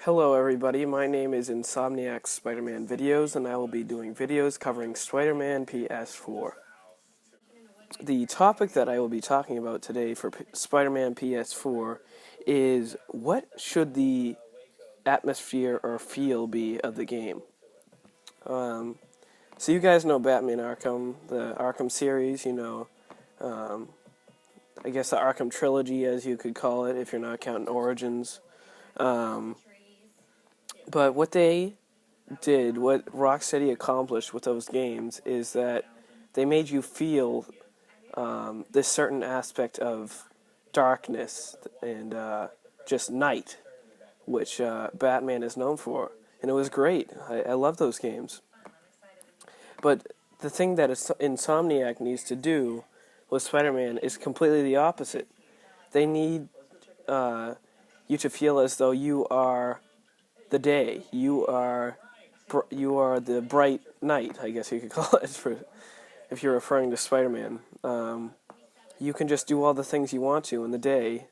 Hello everybody, my name is Insomniac Spider-Man Videos, and I will be doing videos covering Spider-Man PS4. The topic that I will be talking about today for Spider-Man PS4 is what should the atmosphere or feel be of the game. So you guys know Batman Arkham, the Arkham series, I guess the Arkham trilogy as you could call it if you're not counting Origins. But what Rocksteady accomplished with those games is that they made you feel this certain aspect of darkness and just night, which Batman is known for. And it was great. I love those games. But the thing that Insomniac needs to do with Spider-Man is completely the opposite. They need you to feel as though you are the day. You are the bright night, I guess you could call it, if you're referring to Spider-Man. You can just do all the things you want to in the day.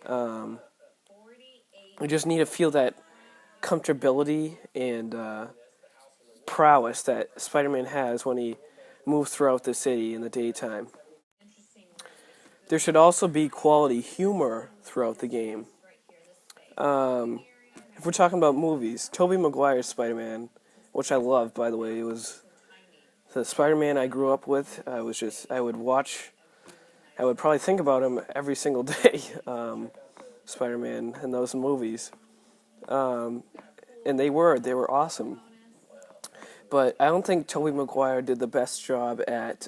You just need to feel that comfortability and prowess that Spider-Man has when he moves throughout the city in the daytime. There should also be quality humor throughout the game. If we're talking about movies, Tobey Maguire's Spider-Man, which I love, by the way, it was the Spider-Man I grew up with. I would probably think about him every single day, Spider-Man in those movies. And they were awesome. But I don't think Tobey Maguire did the best job at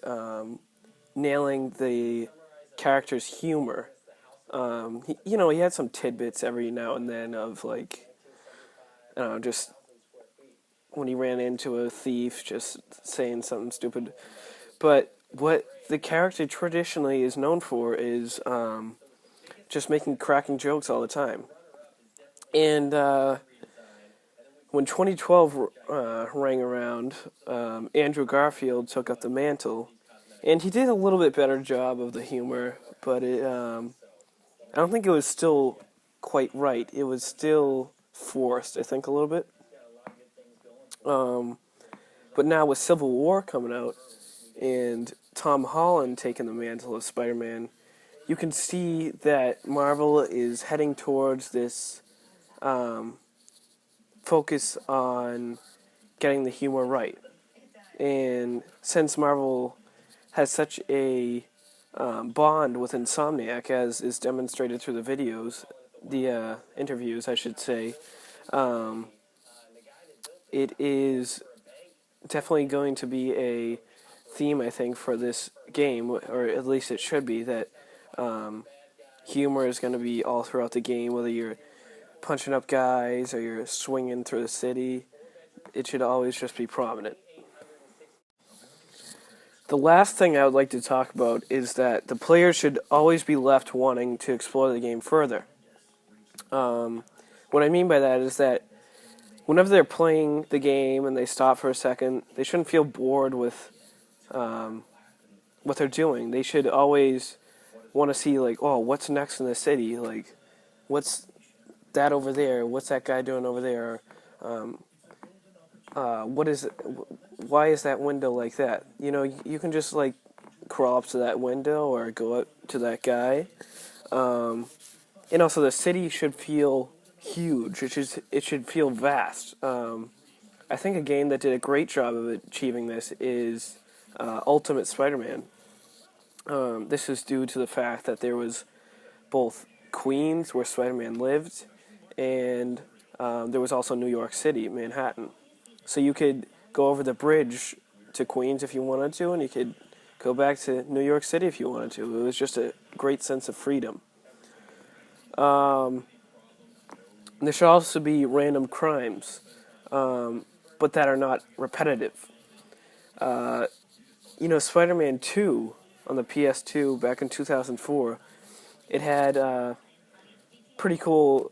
nailing the character's humor. He had some tidbits every now and then of, like, I don't know, just when he ran into a thief, just saying something stupid. But what the character traditionally is known for is just making cracking jokes all the time. And when 2012 rang around, Andrew Garfield took up the mantle, and he did a little bit better job of the humor, but I don't think it was still quite right. It was still forced, I think, a little bit. But now with Civil War coming out and Tom Holland taking the mantle of Spider-Man, you can see that Marvel is heading towards this focus on getting the humor right. And since Marvel has such a bond with Insomniac, as is demonstrated through the videos, the interviews, I should say, it is definitely going to be a theme, I think, for this game, or at least it should be, that humor is going to be all throughout the game, whether you're punching up guys or you're swinging through the city. It should always just be prominent. The last thing I would like to talk about is that the players should always be left wanting to explore the game further. What I mean by that is that whenever they're playing the game and they stop for a second, they shouldn't feel bored with what they're doing. They should always want to see, like, oh, what's next in the city? Like, what's that over there? What's that guy doing over there? What is it? Why is that window like that? You can just, like, crawl up to that window or go up to that guy. And also, the city should feel huge. It should feel vast. I think a game that did a great job of achieving this is Ultimate Spider-Man. This is due to the fact that there was both Queens, where Spider-Man lived, and there was also New York City, Manhattan. So you could go over the bridge to Queens if you wanted to, and you could go back to New York City if you wanted to. It was just a great sense of freedom. There should also be random crimes, but that are not repetitive. Spider-Man 2 on the PS2 back in 2004, it had pretty cool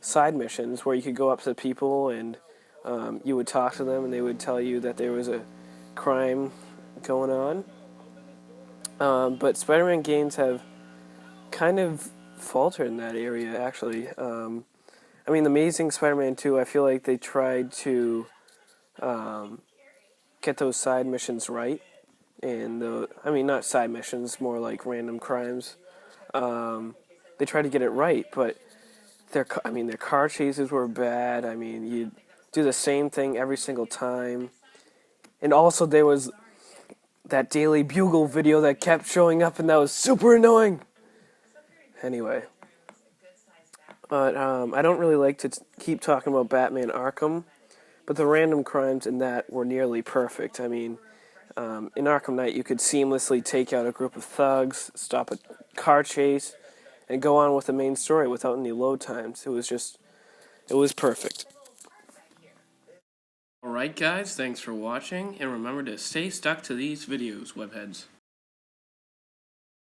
side missions where you could go up to people and you would talk to them and they would tell you that there was a crime going on. But Spider-Man games have kind of faltered in that area, actually. I mean, the Amazing Spider-Man 2, I feel like they tried to get those side missions right. And I mean, not side missions, more like random crimes. They tried to get it right, but their car chases were bad. I mean, you do the same thing every single time. And also, there was that Daily Bugle video that kept showing up, and that was super annoying. Anyway, but I don't really like to keep talking about Batman Arkham, but the random crimes in that were nearly perfect. I mean, in Arkham Knight, you could seamlessly take out a group of thugs, stop a car chase, and go on with the main story without any load times. It was perfect. Alright guys, thanks for watching, and remember to stay stuck to these videos, webheads.